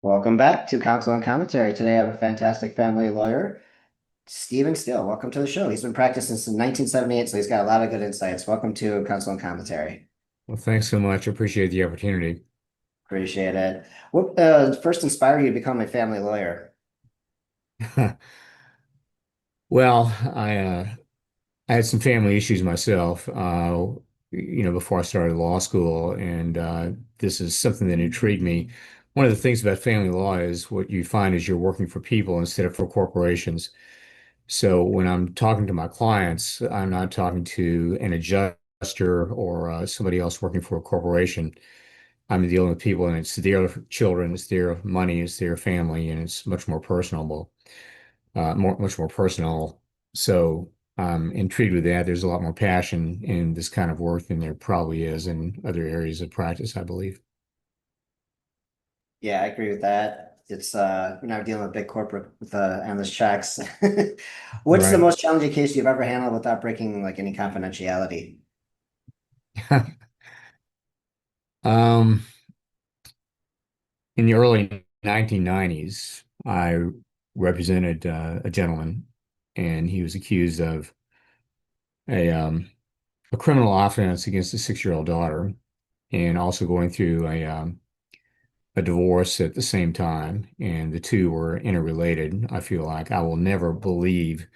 Welcome back to Counsel and Commentary. Today I have a fantastic family lawyer, Stephen Steele. Welcome to the show. He's been practicing since 1978, so he's got a lot of good insights. Welcome to Counsel and Commentary. Well, thanks so much. I appreciate the opportunity. Appreciate it. What first inspired you to become a family lawyer? Well, I had some family issues myself, before I started law school, and this is something that intrigued me. One of the things about family law is what you find is you're working for people instead of for corporations. So when I'm talking to my clients, I'm not talking to an adjuster or somebody else working for a corporation. I'm dealing with people, and it's their children, it's their money, it's their family, and it's much more personable. Much more personal. So I'm intrigued with that. There's a lot more passion in this kind of work than there probably is in other areas of practice, I believe. Yeah, I agree with that. It's you're not dealing with big corporate with endless checks. What's the Right. most challenging case you've ever handled without breaking like any confidentiality? Um, in the early 1990s, I represented a gentleman, and he was accused of a um, a criminal offense against a 6-year-old daughter, and also going through a divorce at the same time, and the two were interrelated. I feel like I will never believe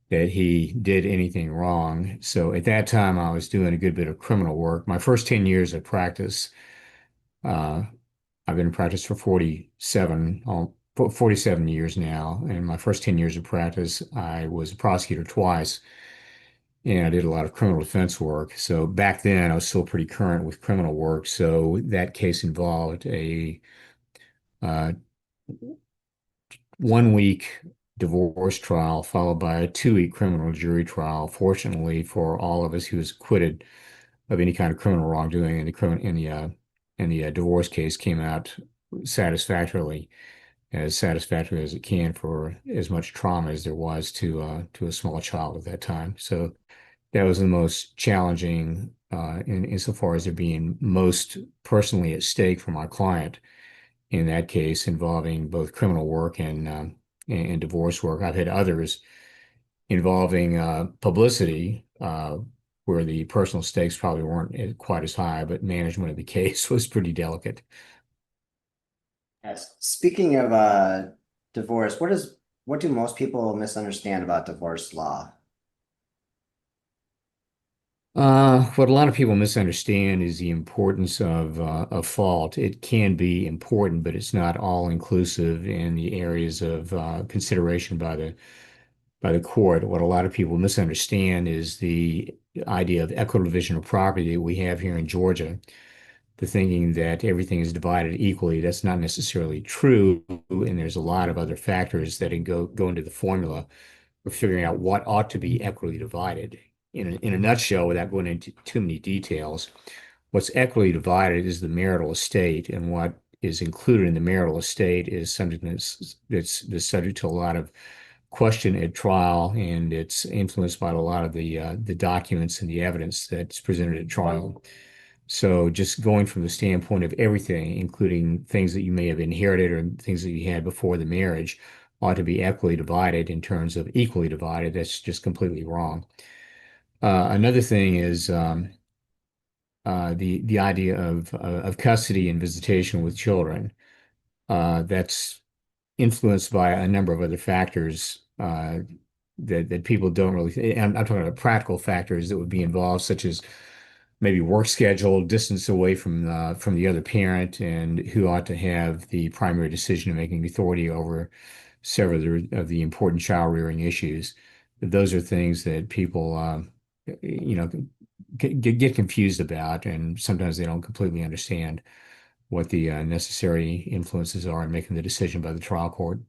that he did anything wrong. So at that time, I was doing a good bit of criminal work. My first 10 years of practice, uh, I've been in practice for 47 years now. And my first 10 years of practice, I was a prosecutor twice, and I did a lot of criminal defense work. So back then, I was still pretty current with criminal work. So that case involved a uh, 1 week divorce trial followed by a 2 week criminal jury trial. Fortunately for all of us, he was acquitted of any kind of criminal wrongdoing, and the criminal in the divorce case came out satisfactorily, as satisfactory as it can for as much trauma as there was to a small child at that time. So that was the most challenging insofar as there being most personally at stake for my client in that case, involving both criminal work and divorce work. I've had others involving publicity, where the personal stakes probably weren't quite as high, but management of the case was pretty delicate. Yes. Speaking of divorce, what do most people misunderstand about divorce law? What a lot of people misunderstand is the importance of fault. It can be important, but it's not all inclusive in the areas of consideration by the court. What a lot of people misunderstand is the idea of equitable division of property that we have here in Georgia. The thinking that everything is divided equally, that's not necessarily true, and there's a lot of other factors that can go into the formula for figuring out what ought to be equitably divided. In a nutshell, without going into too many details, what's equitably divided is the marital estate, and what is included in the marital estate is something that's subject to a lot of question at trial, and it's influenced by a lot of the documents and the evidence that's presented at trial. So just going from the standpoint of everything, including things that you may have inherited or things that you had before the marriage, ought to be equally divided in terms of equally divided. That's just completely wrong. Another thing is the idea of custody and visitation with children. That's influenced by a number of other factors that people don't really. I'm talking about practical factors that would be involved, such as maybe work schedule, distance away from the other parent, and who ought to have the primary decision-making authority over several of the important child rearing issues. Those are things that people, you know, get confused about, and sometimes they don't completely understand what the necessary influences are in making the decision by the trial court.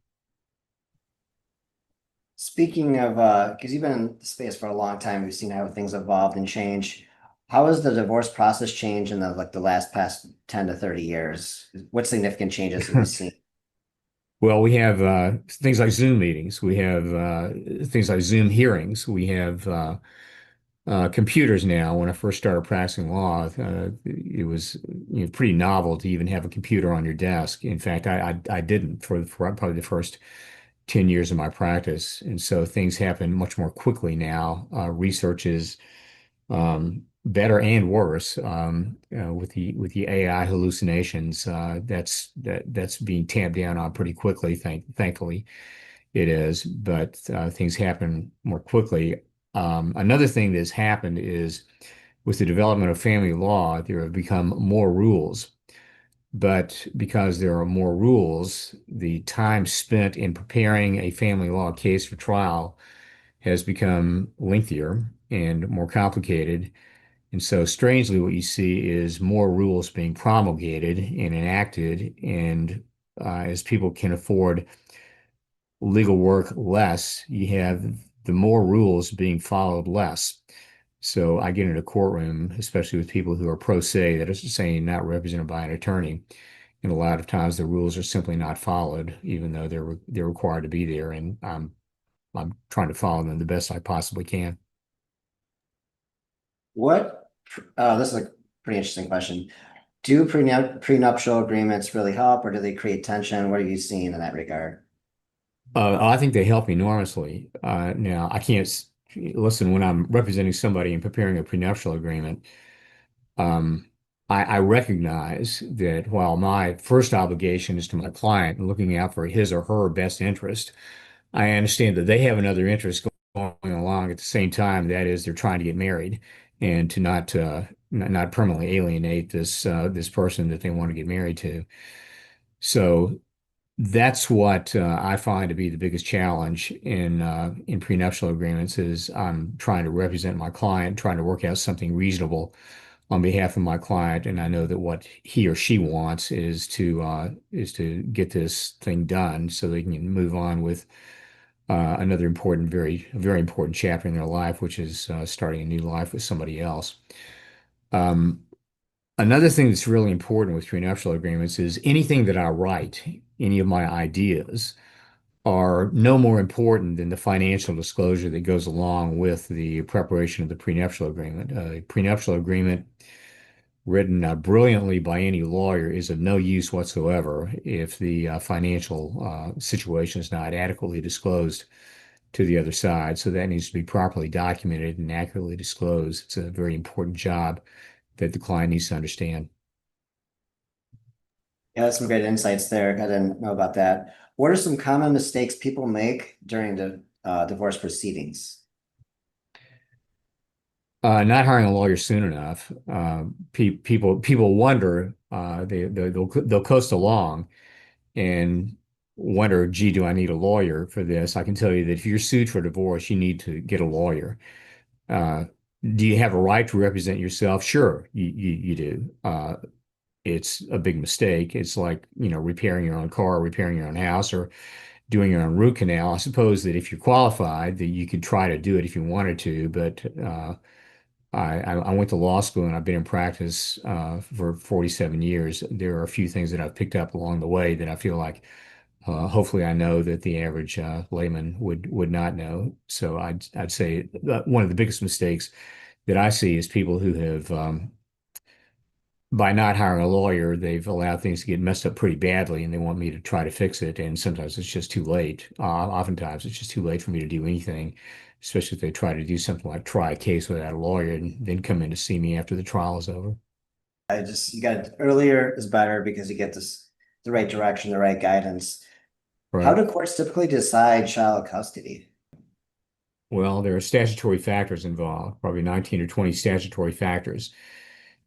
Speaking of, because you've been in the space for a long time, we've seen how things evolved and changed. How has the divorce process changed in the last past 10 to 30 years? What significant changes have you seen? Well, we have things like Zoom meetings. We have things like Zoom hearings. We have computers now. When I first started practicing law, it was pretty novel to even have a computer on your desk. In fact, I didn't for probably the first 10 years of my practice. And so things happen much more quickly now. Research is better and worse with the AI hallucinations. That's being tamped down on pretty quickly. Thankfully, it is, but things happen more quickly. Another thing that's happened is with the development of family law, there have become more rules. But because there are more rules, the time spent in preparing a family law case for trial has become lengthier and more complicated. And so, strangely, what you see is more rules being promulgated and enacted. And as people can afford legal work less, you have the more rules being followed less. So I get into a courtroom, especially with people who are pro se, that is saying not represented by an attorney. And a lot of times the rules are simply not followed, even though they're required to be there. And I'm trying to follow them the best I possibly can. What, this is a pretty interesting question. Do prenuptial agreements really help or do they create tension? What are you seeing in that regard? I think they help enormously. Now, I can't listen when I'm representing somebody and preparing a prenuptial agreement. Um, I recognize that while my first obligation is to my client and looking out for his or her best interest, I understand that they have another interest going along at the same time. That is, they're trying to get married and to not permanently alienate this person that they want to get married to. So that's what I find to be the biggest challenge in prenuptial agreements is I'm trying to represent my client, trying to work out something reasonable on behalf of my client, and I know that what he or she wants is to get this thing done so they can move on with another important, very important chapter in their life, which is starting a new life with somebody else. Um, Another thing that's really important with prenuptial agreements is anything that I write, any of my ideas, are no more important than the financial disclosure that goes along with the preparation of the prenuptial agreement. A prenuptial agreement written brilliantly by any lawyer is of no use whatsoever if the financial situation is not adequately disclosed to the other side. So that needs to be properly documented and accurately disclosed. It's a very important job that the client needs to understand. Yeah, that's some great insights there. I didn't know about that. What are some common mistakes people make during the divorce proceedings? Not hiring a lawyer soon enough. People wonder they'll coast along and wonder, gee, do I need a lawyer for this? I can tell you that if you're sued for divorce, you need to get a lawyer. Uh, do you have a right to represent yourself? Sure, you do. It's a big mistake. It's like, repairing your own car, repairing your own house, or doing your own root canal. I suppose that if you're qualified, that you could try to do it if you wanted to, but I went to law school and I've been in practice for 47 years. There are a few things that I've picked up along the way that I feel like hopefully I know that the average layman would not know. So I'd say that one of the biggest mistakes that I see is people who have by not hiring a lawyer, they've allowed things to get messed up pretty badly, and they want me to try to fix it. And sometimes it's just too late. Oftentimes, it's just too late for me to do anything, especially if they try to do something like try a case without a lawyer and then come in to see me after the trial is over. You got earlier is better because you get this the right direction, the right guidance. How Right. do courts typically decide child custody? Well, there are statutory factors involved, probably 19 or 20 statutory factors.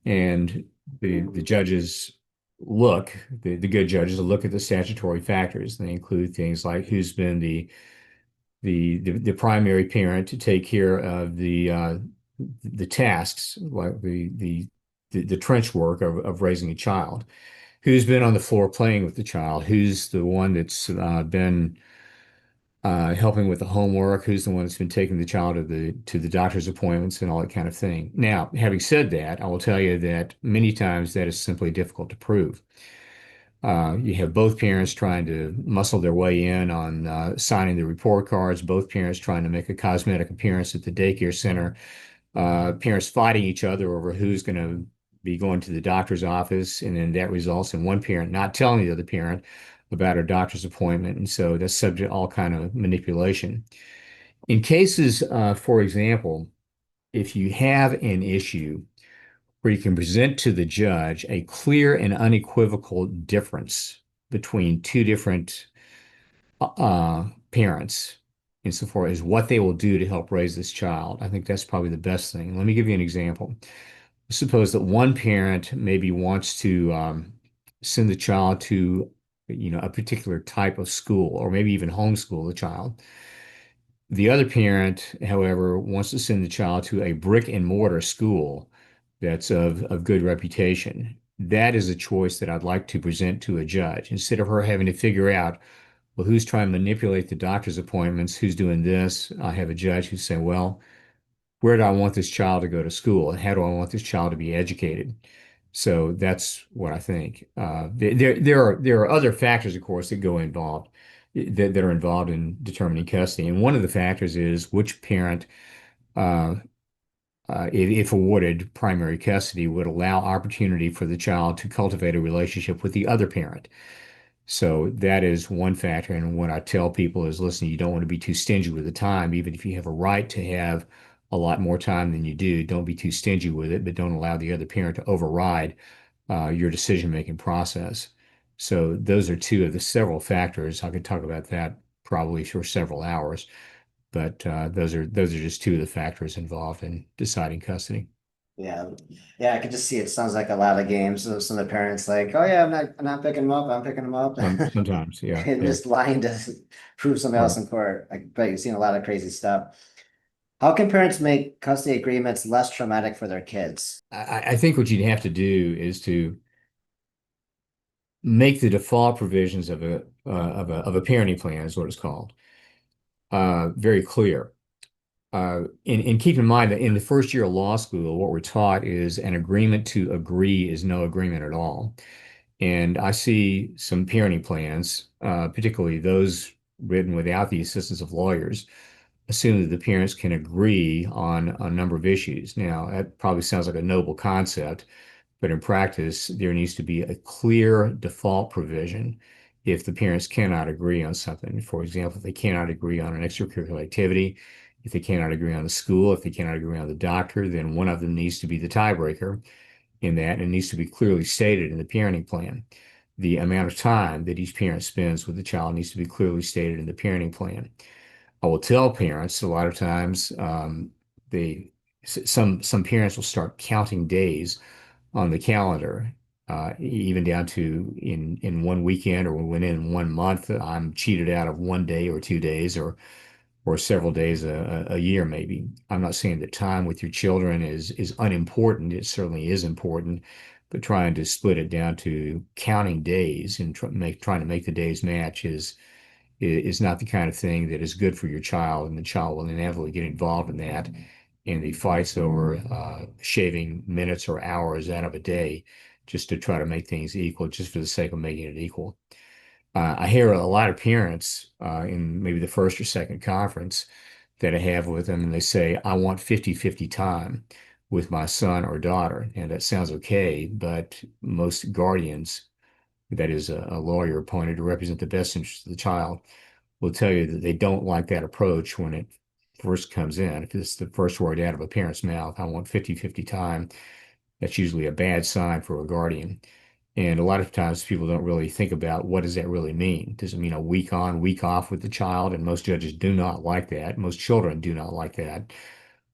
And the judges the good judges look at the statutory factors. They include things like who's been the primary parent to take care of the tasks, like the trench work of raising a child, who's been on the floor playing with the child, who's the one that's been helping with the homework, who's the one that's been taking the child to the doctor's appointments and all that kind of thing. Now, having said that, I will tell you that many times that is simply difficult to prove. You have both parents trying to muscle their way in on signing the report cards, both parents trying to make a cosmetic appearance at the daycare center, parents fighting each other over who's going to be going to the doctor's office, and then that results in one parent not telling the other parent about her doctor's appointment, and so that's subject to all kind of manipulation. In cases, for example, if you have an issue where you can present to the judge a clear and unequivocal difference between two different parents insofar as what they will do to help raise this child, I think that's probably the best thing. Let me give you an example. Suppose that one parent maybe wants to send the child to, a particular type of school, or maybe even homeschool the child. The other parent, however, wants to send the child to a brick and mortar school that's of good reputation. That is a choice that I'd like to present to a judge instead of her having to figure out, well, who's trying to manipulate the doctor's appointments, who's doing this. I have a judge who's saying, well, where do I want this child to go to school, and how do I want this child to be educated? So that's what I think. There are other factors, of course, that go involved that are involved in determining custody, and one of the factors is which parent, uh, if awarded primary custody, would allow opportunity for the child to cultivate a relationship with the other parent. So that is one factor. And what I tell people is, listen, you don't want to be too stingy with the time, even if you have a right to have a lot more time than you do. Don't be too stingy with it, but don't allow the other parent to override your decision-making process. So those are two of the several factors. I could talk about that probably for several hours, but those are just two of the factors involved in deciding custody. Yeah, yeah, I could just see it sounds like a lot of games. So some of the parents like, oh yeah, I'm not picking them up. I'm picking them up, Sometimes, yeah, and yeah, just lying to prove somebody else right. in court. I bet you've seen a lot of crazy stuff. How can parents make custody agreements less traumatic for their kids? I think what you'd have to do is to make the default provisions of a parenting plan, is what it's called, very clear. And keep in mind that in the first year of law school, what we're taught is an agreement to agree is no agreement at all. And I see some parenting plans, particularly those written without the assistance of lawyers, assume that the parents can agree on a number of issues. Now, that probably sounds like a noble concept, but in practice, there needs to be a clear default provision if the parents cannot agree on something. For example, if they cannot agree on an extracurricular activity, if they cannot agree on the school, if they cannot agree on the doctor, then one of them needs to be the tiebreaker in that, and it needs to be clearly stated in the parenting plan. The amount of time that each parent spends with the child needs to be clearly stated in the parenting plan. I will tell parents a lot of times they some parents will start counting days on the calendar, even down to in one weekend or within 1 month, I'm cheated out of 1 day or 2 days or several days a year maybe. I'm not saying that time with your children is unimportant. It certainly is important, but trying to split it down to counting days and trying to make the days match is not the kind of thing that is good for your child, and the child will inevitably get involved in that. And the fights over shaving minutes or hours out of a day just to try to make things equal, just for the sake of making it equal. I hear a lot of parents in maybe the first or second conference that I have with them, and they say, I want 50-50 time with my son or daughter. And that sounds okay, but most guardians, that is a lawyer appointed to represent the best interest of the child, will tell you that they don't like that approach when it first comes in. If it's the first word out of a parent's mouth, I want 50-50 time, that's usually a bad sign for a guardian. And a lot of times people don't really think about what does that really mean? Does it mean a week on, week off with the child? And most judges do not like that. Most children do not like that.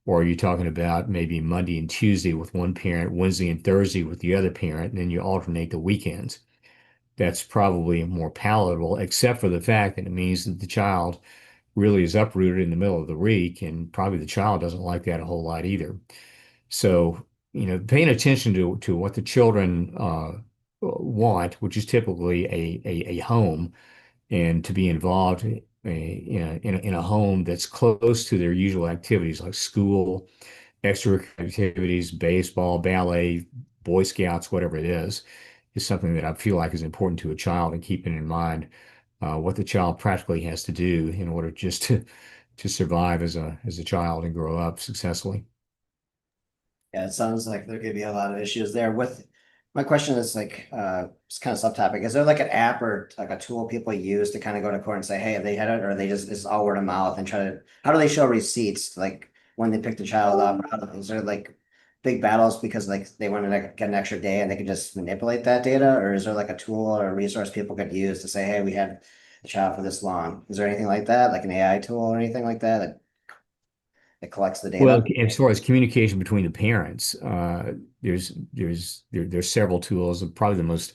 Or are you talking about maybe Monday and Tuesday with one parent, Wednesday and Thursday with the other parent, and then you alternate the weekends? That's probably more palatable, except for the fact that it means that the child really is uprooted in the middle of the week, and probably the child doesn't like that a whole lot either. So, paying attention to what the children want, which is typically a home, and to be involved in a home that's close to their usual activities like school, extra activities, baseball, ballet, Boy Scouts, whatever it is something that I feel like is important to a child, and keeping in mind what the child practically has to do in order just to survive as a child and grow up successfully. Yeah, it sounds like there could be a lot of issues there with, my question is like, it's kind of subtopic. Is there like an app or like a tool people use to kind of go to court and say, hey, they had it, or they just, it's all word of mouth and try to, how do they show receipts? Like when they pick the child up, or is there like big battles because like they want to like, get an extra day and they can just manipulate that data? Or is there like a tool or a resource people could use to say, hey, we had the child for this long? Is there anything like that, like an AI tool or anything like that that collects the data? Well, as far as communication between the parents, there's several tools. Probably the most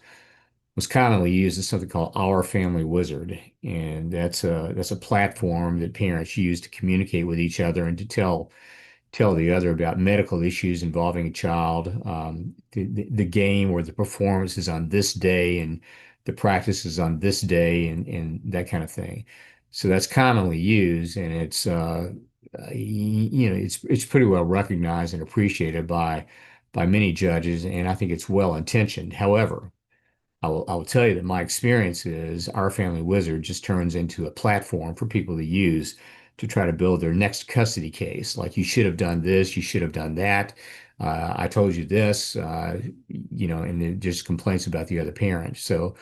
commonly used is something called Our Family Wizard, and that's a platform that parents use to communicate with each other and to tell the other about medical issues involving a child, the game or the performance is on this day and the practice is on this day and that kind of thing. So that's commonly used, and it's pretty well recognized and appreciated by many judges, and I think it's well intentioned. However, I will tell you that my experience is Our Family Wizard just turns into a platform for people to use to try to build their next custody case. Like, you should have done this, you should have done that. I told you this, and then just complaints about the other parent. So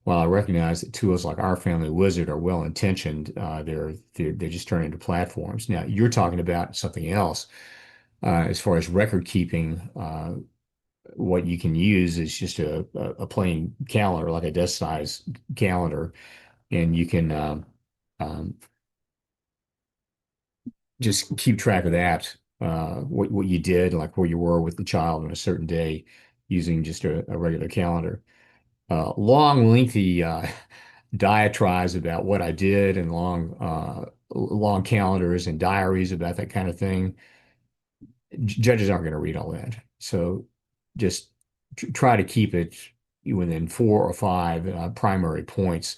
while I recognize that tools like Our Family Wizard are well intentioned, they're just turning into platforms. Now, you're talking about something else as far as record keeping. What you can use is just a plain calendar, like a desk size calendar, and you can um, just keep track of that, what you did, like where you were with the child on a certain day, using just a regular calendar. Long, lengthy diatribes about what I did, and long calendars and diaries about that kind of thing. Judges aren't going to read all that. So just try to keep it within 4 or 5 primary points,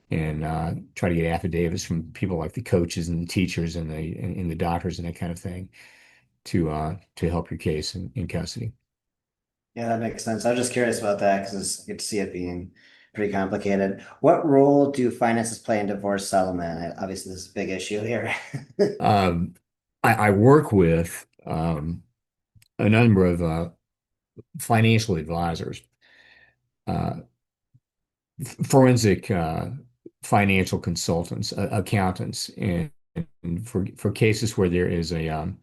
and try to get affidavits from people like the coaches and the teachers and the doctors and that kind of thing to help your case in custody. Yeah, that makes sense. I was just curious about that because I could see it being pretty complicated. What role do finances play in divorce settlement? Obviously, this is a big issue here. Um, I work with a number of financial advisors, uh, forensic financial consultants, accountants, and for cases where there is a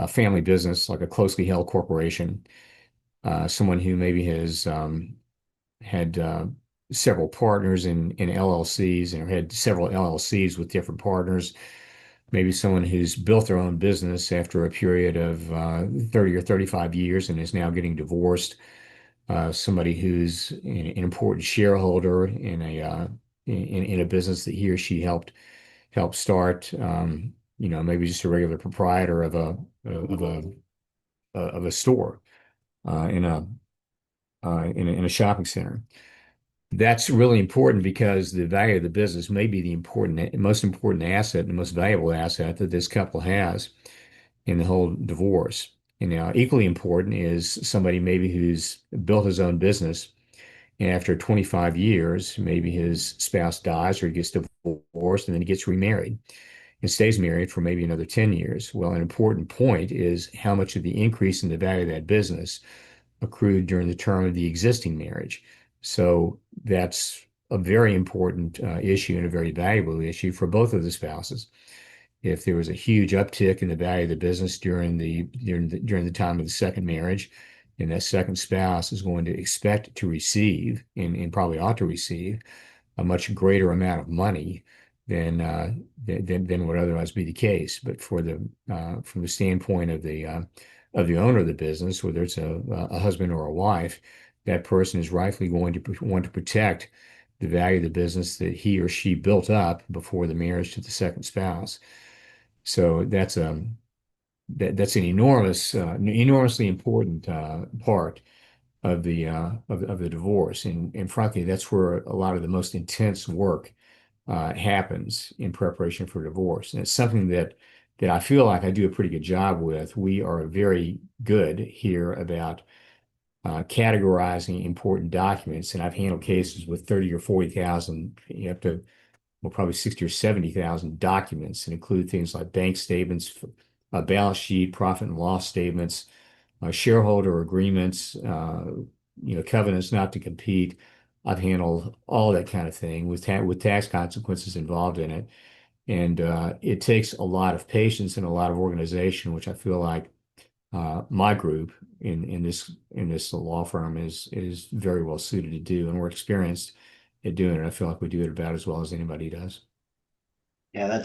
family business, like a closely held corporation, someone who maybe has had several partners in LLCs and had several LLCs with different partners. Maybe someone who's built their own business after a period of 30 or 35 years and is now getting divorced. Somebody who's an important shareholder in a business that he or she helped start. Maybe just a regular proprietor of a store in a shopping center. That's really important because the value of the business may be the most important asset, and the most valuable asset that this couple has in the whole divorce. And now, equally important is somebody maybe who's built his own business, and after 25 years, maybe his spouse dies or he gets divorced, and then he gets remarried and stays married for maybe another 10 years. Well, an important point is how much of the increase in the value of that business accrued during the term of the existing marriage. So that's a very important issue and a very valuable issue for both of the spouses. If there was a huge uptick in the value of the business during the time of the second marriage, and that second spouse is going to expect to receive and probably ought to receive a much greater amount of money than would otherwise be the case. But from the standpoint of the owner of the business, whether it's a husband or a wife, that person is rightfully going to want to protect the value of the business that he or she built up before the marriage to the second spouse. So that's an enormously important part of the divorce, and frankly, that's where a lot of the most intense work happens in preparation for divorce. And it's something that I feel like I do a pretty good job with. We are very good here about categorizing important documents, and I've handled cases with 30 or 40,000, up to, well, probably 60 or 70,000 documents, and include things like bank statements, a balance sheet, profit and loss statements, shareholder agreements, covenants not to compete. I've handled all that kind of thing with tax consequences involved in it. And it takes a lot of patience and a lot of organization, which I feel like my group in this law firm is very well suited to do, and we're experienced at doing it. I feel like we do it about as well as anybody does. Yeah,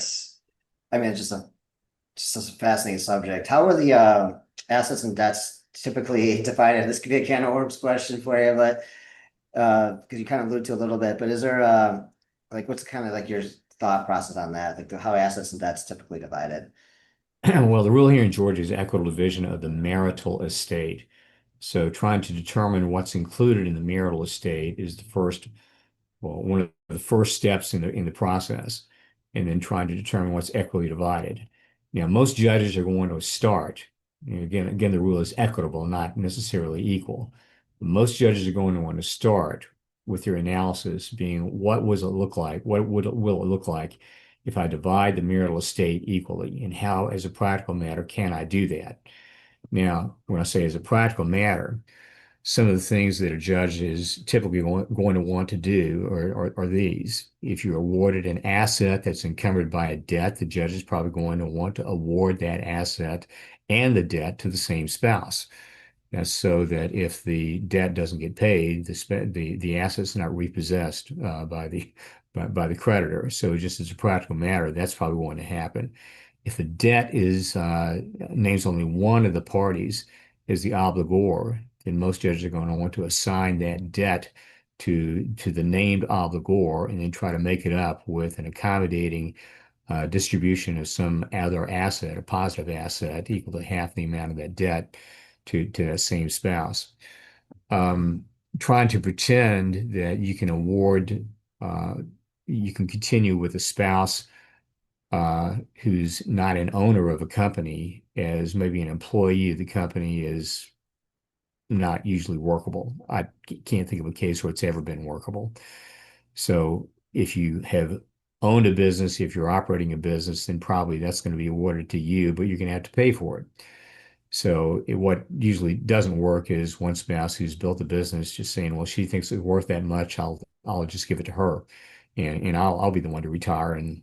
I mean, it's just a fascinating subject. How are the assets and debts typically divided? This could be a can of worms question for you, but because you kind of alluded to a little bit, but is there like what's kind of like your thought process on that? Like how assets and debts typically divided? Well, the rule here in Georgia is equitable division of the marital estate. So trying to determine what's included in the marital estate is one of the first steps in the process, and then trying to determine what's equitably divided. Now, most judges are going to start. Again, the rule is equitable, not necessarily equal. But most judges are going to want to start with their analysis being what does it look like? Will it look like if I divide the marital estate equally, and how, as a practical matter, can I do that? Now, when I say as a practical matter, some of the things that a judge is typically going to want to do are these. If you're awarded an asset that's encumbered by a debt, the judge is probably going to want to award that asset and the debt to the same spouse. That's so that if the debt doesn't get paid, the asset's not repossessed by the creditor. So just as a practical matter, that's probably going to happen. If the debt is names only one of the parties as the obligor, then most judges are going to want to assign that debt to the named obligor and then try to make it up with an accommodating distribution of some other asset, a positive asset equal to half the amount of that debt to that same spouse. Um, Trying to pretend that uh, you can continue with a spouse who's not an owner of a company as maybe an employee of the company is not usually workable. I can't think of a case where it's ever been workable. So if you have owned a business, if you're operating a business, then probably that's going to be awarded to you, but you're going to have to pay for it. So what usually doesn't work is one spouse who's built a business just saying, well, she thinks it's worth that much. I'll just give it to her, and I'll be the one to retire and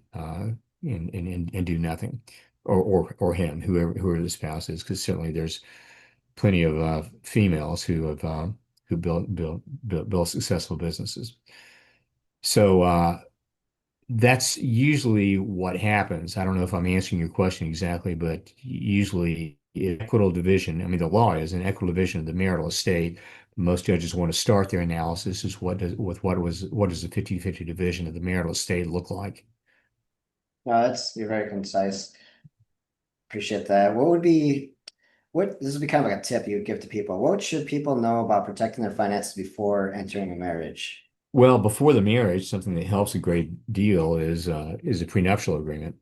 do nothing, or him, whoever the spouse is, because certainly there's plenty of females who build successful businesses. So that's usually what happens. I don't know if I'm answering your question exactly, but usually equitable division, I mean, the law is an equitable division of the marital estate. Most judges want to start their analysis is what does the 50-50 division of the marital estate look like? No, you're very concise. Appreciate that. What this would be kind of like a tip you would give to people. What should people know about protecting their finances before entering a marriage? Well, before the marriage, something that helps a great deal is a prenuptial agreement.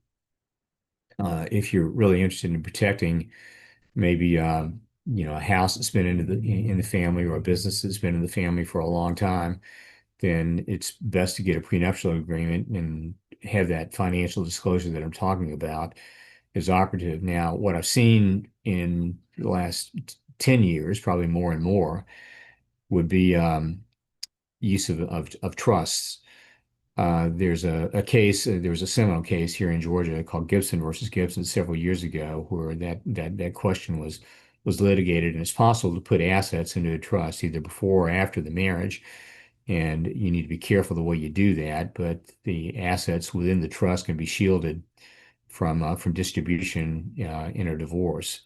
If you're really interested in protecting maybe a house that's been in the family or a business that's been in the family for a long time, then it's best to get a prenuptial agreement and have that financial disclosure that I'm talking about is operative. Now, what I've seen in the last 10 years, probably more and more, would be use of trusts. There was a seminal case here in Georgia called Gibson versus Gibson several years ago, where that question was litigated, and it's possible to put assets into a trust either before or after the marriage, and you need to be careful the way you do that. But the assets within the trust can be shielded from distribution in a divorce.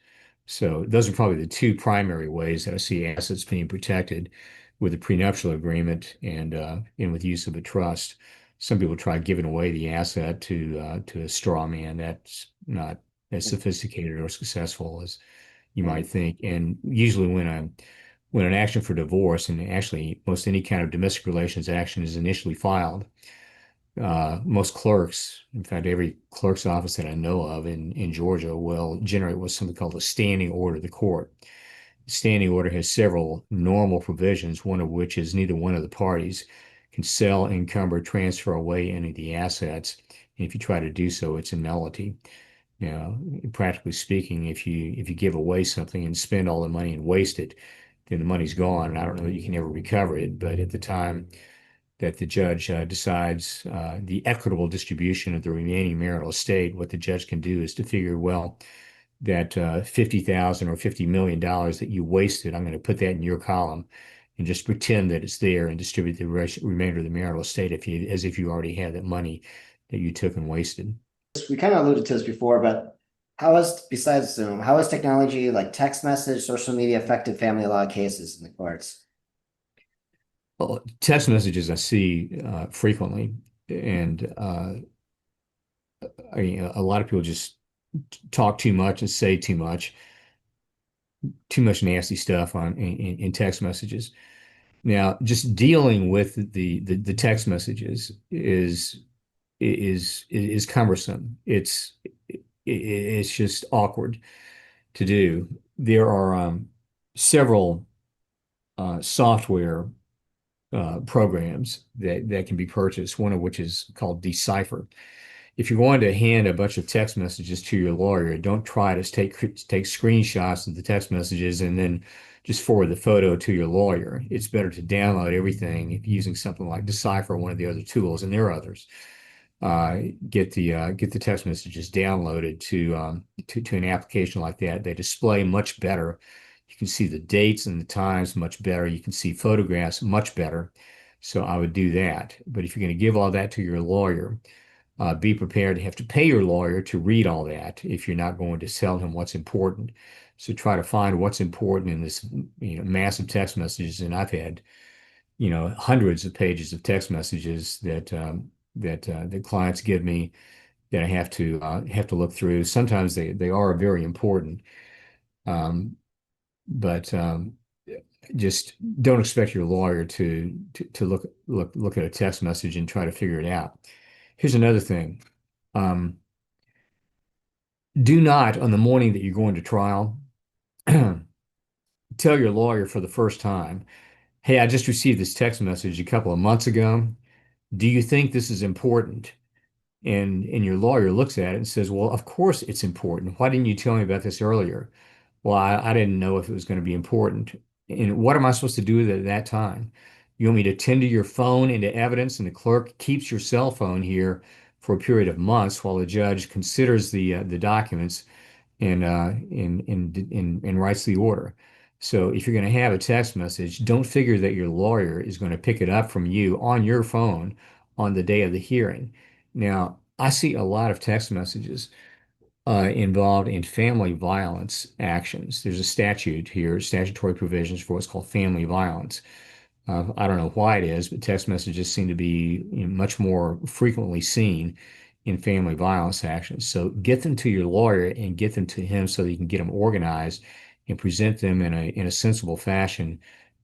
So those are probably the two primary ways that I see assets being protected with a prenuptial agreement and with use of a trust. Some people try giving away the asset to a straw man. That's not as sophisticated or successful as you might think. And usually when an action for divorce, and actually most any kind of domestic relations action is initially filed, most clerks, in fact, every clerk's office that I know of in Georgia will generate what's something called a standing order of the court. The standing order has several normal provisions, one of which is neither one of the parties can sell, encumber, transfer away any of the assets. And if you try to do so, it's a nullity. You know, practically speaking, if you give away something and spend all the money and waste it, then the money's gone. And I don't know that you can ever recover it. But at the time that the judge decides the equitable distribution of the remaining marital estate, what the judge can do is to figure, well, that 50,000 or $50 million that you wasted, I'm going to put that in your column and just pretend that it's there and distribute the remainder of the marital estate as if you already had that money that you took and wasted. We kind of alluded to this before, but besides Zoom, how has technology like text message, social media affected family law cases in the courts? Well, text messages I see frequently, and I mean, a lot of people just talk too much and say too much nasty stuff in text messages. Now, just dealing with the text messages is cumbersome. It's just awkward to do. There are several software programs that can be purchased, one of which is called Decipher. If you're going to hand a bunch of text messages to your lawyer, don't try to take screenshots of the text messages and then just forward the photo to your lawyer. It's better to download everything using something like Decipher, one of the other tools, and there are others. Get the text messages downloaded to an application like that. They display much better. You can see the dates and the times much better. You can see photographs much better. So I would do that. But if you're going to give all that to your lawyer, be prepared to have to pay your lawyer to read all that if you're not going to tell him what's important. So try to find what's important in this, massive text messages. And I've had, hundreds of pages of text messages that clients give me that I have to look through. Sometimes they are very important, but just don't expect your lawyer to look at a text message and try to figure it out. Here's another thing. Do not, on the morning that you're going to trial, tell your lawyer for the first time, hey, I just received this text message a couple of months ago. Do you think this is important? And your lawyer looks at it and says, well, of course it's important. Why didn't you tell me about this earlier? Well, I didn't know if it was going to be important. And what am I supposed to do with it at that time? You want me to tender your phone into evidence, and the clerk keeps your cell phone here for a period of months while the judge considers the documents and writes the order. So if you're going to have a text message, don't figure that your lawyer is going to pick it up from you on your phone on the day of the hearing. Now, I see a lot of text messages involved in family violence actions. There's a statute here, statutory provisions for what's called family violence. I don't know why it is, but text messages seem to be much more frequently seen in family violence actions. So get them to your lawyer and get them to him so that you can get them organized and present them in a sensible fashion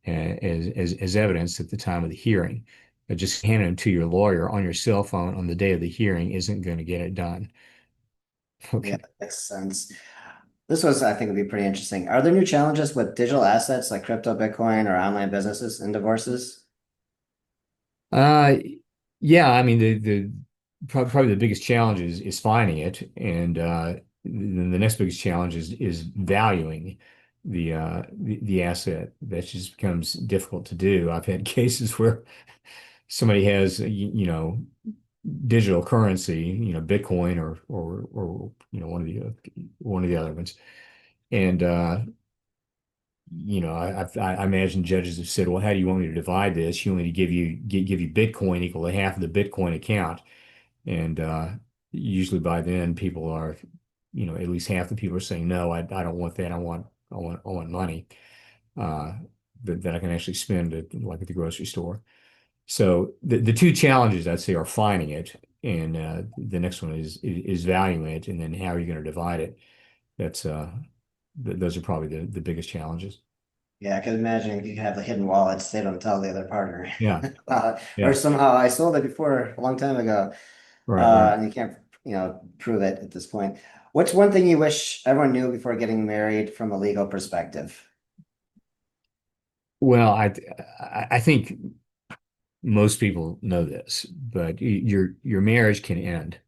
as evidence at the time of the hearing. But just handing them to your lawyer on your cell phone on the day of the hearing isn't going to get it done. Yeah, Okay. that makes sense. This was, I think, would be pretty interesting. Are there new challenges with digital assets like crypto, Bitcoin, or online businesses and divorces? Uh, yeah, I mean probably the biggest challenge is finding it, and then the next biggest challenge is valuing the asset. That just becomes difficult to do. I've had cases where somebody has digital currency, Bitcoin or one of the other ones, and I imagine judges have said, well, how do you want me to divide this? You want me to give you Bitcoin equal to half of the Bitcoin account. And usually by then people are, at least half the people are saying, no, I don't want that. I want money uh, that I can actually spend like at the grocery store. So the two challenges I'd say are finding it, and the next one is valuing it, and then how are you going to divide it? That's those are probably the biggest challenges. Yeah, I can imagine you have the hidden wallets, they don't tell the other partner. Yeah, Or yeah, somehow I sold it before a long time ago. right, right. And you can't, prove it at this point. What's one thing you wish everyone knew before getting married from a legal perspective? Well, I think most people know this, but your marriage can end,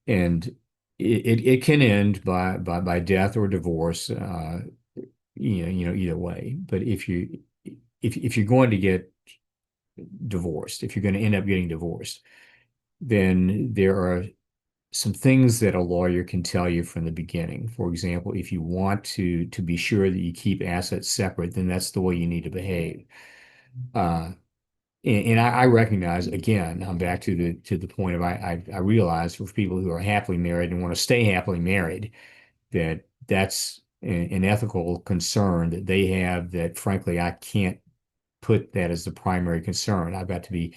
and it can end by death or divorce, either way. But if you're going to get divorced, if you're going to end up getting divorced, then there are some things that a lawyer can tell you from the beginning. For example, if you want to be sure that you keep assets separate, then that's the way you need to behave. Uh, and I recognize, again, I'm back to the point of I realize for people who are happily married and want to stay happily married, that that's an ethical concern that they have that frankly I can't put that as the primary concern. I've got to be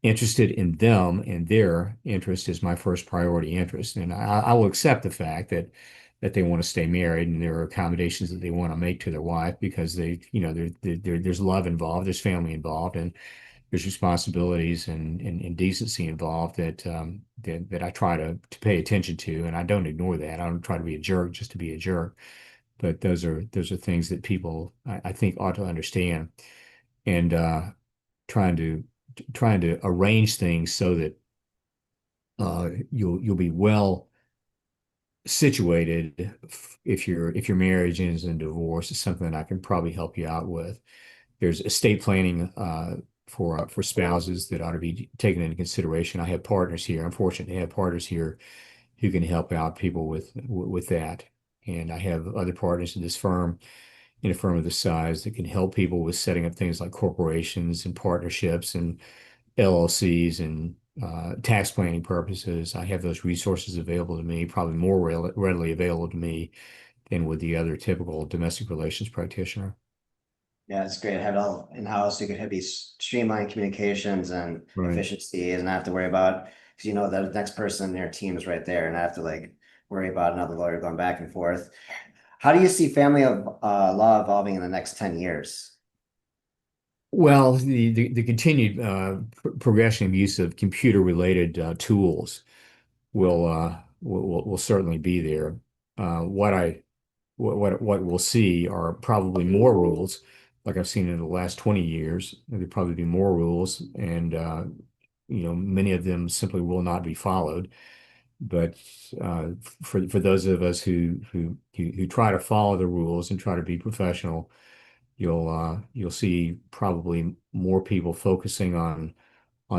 interested in them, and their interest is my first priority interest. And I will accept the fact that they want to stay married and there are accommodations that they want to make to their wife because there's love involved, there's family involved, and there's responsibilities and decency involved that I try to pay attention to, and I don't ignore that. I don't try to be a jerk just to be a jerk. But those are things that people I think ought to understand, and trying to trying to arrange things so that you'll be well situated if your marriage ends in divorce is something that I can probably help you out with. There's estate planning for spouses that ought to be taken into consideration. I have partners here. I'm fortunate to have partners here who can help out people with that. And I have other partners in this firm, in a firm of this size, that can help people with setting up things like corporations and partnerships and LLCs and tax planning purposes. I have those resources available to me, probably more readily available to me than with the other typical domestic relations practitioner. Yeah, it's great to have it all in-house. You could have these streamlined communications and Right. efficiencies and not have to worry about, because you know the next person in their team is right there and not have to like worry about another lawyer going back and forth. How do you see family of law evolving in the next 10 years? Well, the continued progression of use of computer-related tools will certainly be there. What we'll see are probably more rules, like I've seen in the last 20 years. There'll probably be more rules, and many of them simply will not be followed. But for those of us who try to follow the rules and try to be professional, you'll see probably more people focusing on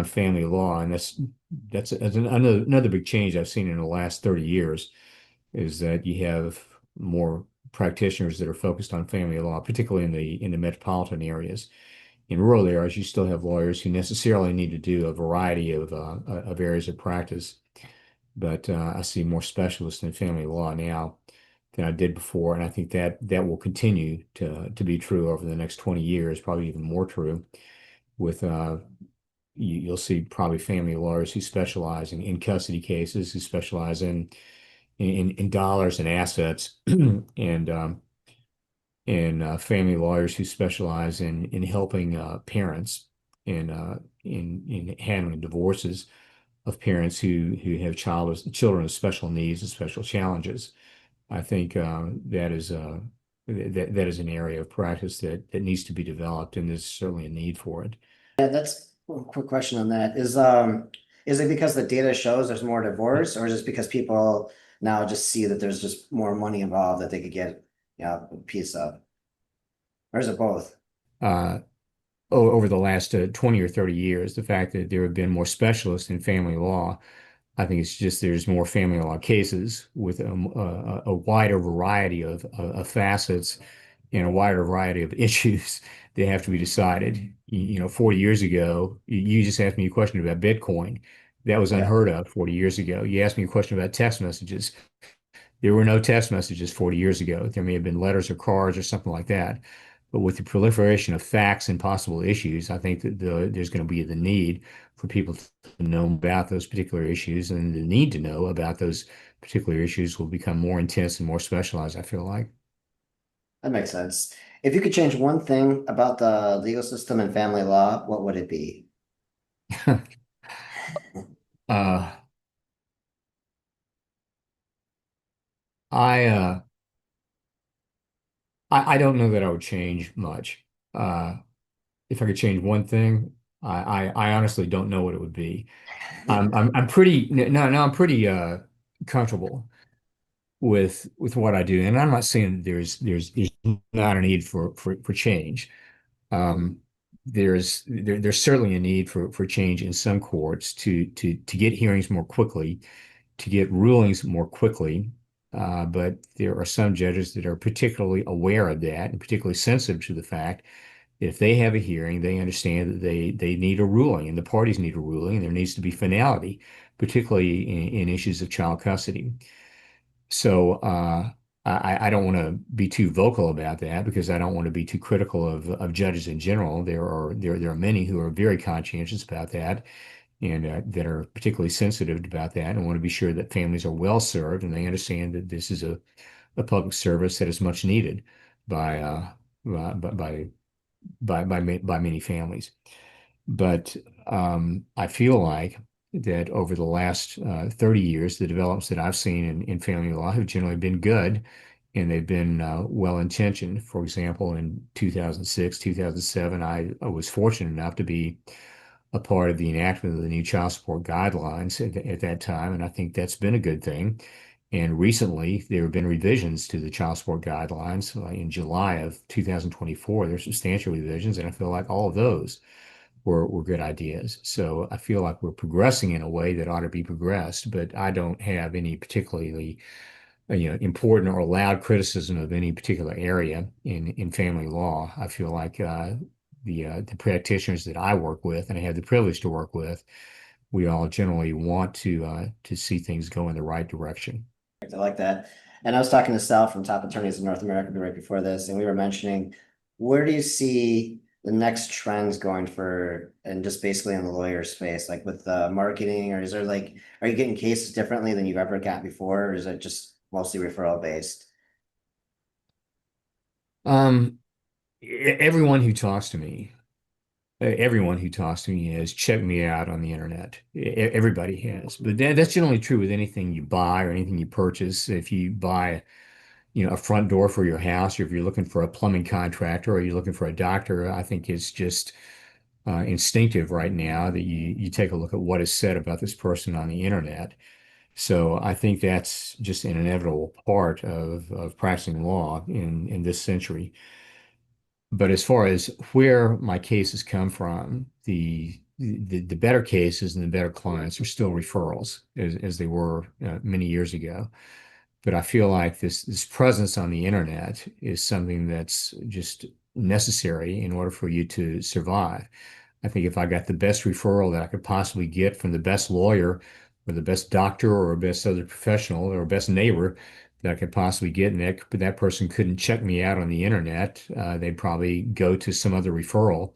family law, and that's another big change I've seen in the last 30 years is that you have more practitioners that are focused on family law, particularly in the metropolitan areas. In rural areas, you still have lawyers who necessarily need to do a variety of areas of practice, but I see more specialists in family law now than I did before, and I think that will continue to be true over the next 20 years, probably even more true. With you'll see probably family lawyers who specialize in custody cases, who specialize in dollars and assets, and family lawyers who specialize in helping parents in handling divorces of parents who have children with special needs and special challenges. I think that is an area of practice that needs to be developed, and there's certainly a need for it. Yeah, that's a quick question on that. Is it because the data shows there's more divorce, or just because people now just see that there's just more money involved that they could get, a piece of? Or is it both? Uh, Over the last 20 or 30 years, the fact that there have been more specialists in family law, I think it's just there's more family law cases with a wider variety of facets and a wider variety of issues that have to be decided. 40 years ago, you just asked me a question about Bitcoin. That was Yeah. unheard of 40 years ago. You asked me a question about text messages. There were no text messages 40 years ago. There may have been letters or cards or something like that. But with the proliferation of facts and possible issues, I think that there's going to be the need for people to know about those particular issues, and the need to know about those particular issues will become more intense and more specialized, I feel like. That makes sense. If you could change one thing about the legal system and family law, what would it be? Uh, I, uh, I don't know that I would change much. Uh, if I could change one thing, I honestly don't know what it would be. I'm pretty no, no, I'm pretty comfortable with what I do, and I'm not saying that there's not a need for change. Um, there's certainly a need for change in some courts to get hearings more quickly, to get rulings more quickly. But there are some judges that are particularly aware of that and particularly sensitive to the fact that if they have a hearing, they understand that they need a ruling and the parties need a ruling, and there needs to be finality, particularly in issues of child custody. So I don't want to be too vocal about that because I don't want to be too critical of judges in general. There are many who are very conscientious about that and that are particularly sensitive about that and want to be sure that families are well served and they understand that this is a public service that is much needed by by by by many families. But I feel like that over the last 30 years, the developments that I've seen in family law have generally been good and they've been well-intentioned. For example, in 2006, 2007, I was fortunate enough to be a part of the enactment of the new child support guidelines at that time, and I think that's been a good thing. And recently, there have been revisions to the child support guidelines. In July of 2024, there's substantial revisions, and I feel like all of those were good ideas. So I feel like we're progressing in a way that ought to be progressed, but I don't have any particularly important or loud criticism of any particular area in family law. I feel like the practitioners that I work with, and I have the privilege to work with, we all generally want to see things go in the right direction. I like that. And I was talking to Sal from Top Attorneys in North America right before this, and we were mentioning, where do you see the next trends going for, and just basically in the lawyer space, like with marketing, or is there like, are you getting cases differently than you've ever got before, or is it just mostly referral based? Um, everyone who talks to me, everyone who talks to me has checked me out on the internet. Everybody has, but that's generally true with anything you buy or anything you purchase. If you buy, a front door for your house, or if you're looking for a plumbing contractor or you're looking for a doctor, I think it's just instinctive right now that you take a look at what is said about this person on the internet. So I think that's just an inevitable part of practicing law in this century. But as far as where my cases come from, the better cases and the better clients are still referrals as they were many years ago. But I feel like this presence on the internet is something that's just necessary in order for you to survive. I think if I got the best referral that I could possibly get from the best lawyer or the best doctor or best other professional or best neighbor that I could possibly get, and that person couldn't check me out on the internet, they'd probably go to some other referral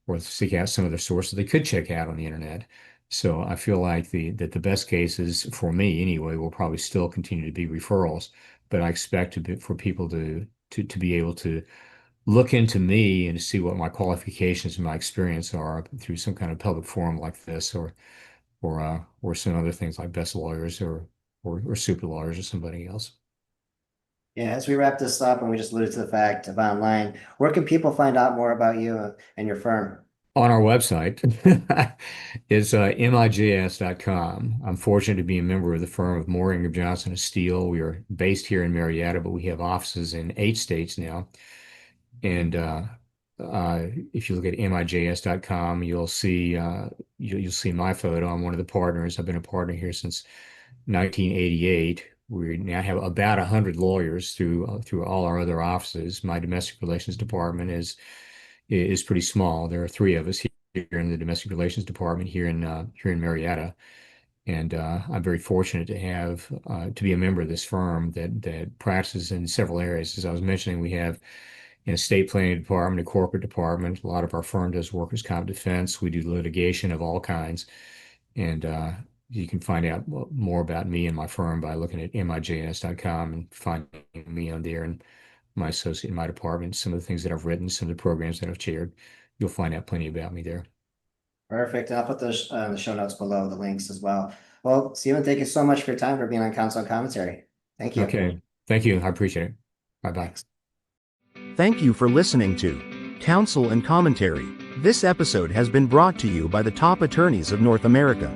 or seek out some other source that they could check out on the internet. So I feel like the best cases for me anyway will probably still continue to be referrals, but I expect for people to be able to look into me and to see what my qualifications and my experience are through some kind of public forum like this, or some other things like best lawyers or super lawyers or somebody else. Yeah, as we wrap this up, and we just alluded to the fact of online, where can people find out more about you and your firm? On our website is mijs.com. I'm fortunate to be a member of the firm of Moore Ingram Johnson Steele. We are based here in Marietta, but we have offices in 8 states now. And if you look at mijs.com, you'll see my photo. I'm one of the partners. I've been a partner here since 1988. We now have about 100 lawyers through all our other offices. My domestic relations department is pretty small. There are three of us here in the domestic relations department here in Marietta, and I'm very fortunate to be a member of this firm that practices in several areas. As I was mentioning, we have an estate planning department, a corporate department. A lot of our firm does workers' comp defense. We do litigation of all kinds, and you can find out more about me and my firm by looking at mijs.com and finding me on there and my associate in my department, some of the things that I've written, some of the programs that I've chaired. You'll find out plenty about me there. Perfect. And I'll put those in the show notes below, the links as well. Well, Stephen, thank you so much for your time, for being on Counsel and Commentary. Thank you. Okay. Thank you. I appreciate it. Bye-bye. Thank you for listening to Counsel and Commentary. This episode has been brought to you by the top attorneys of North America.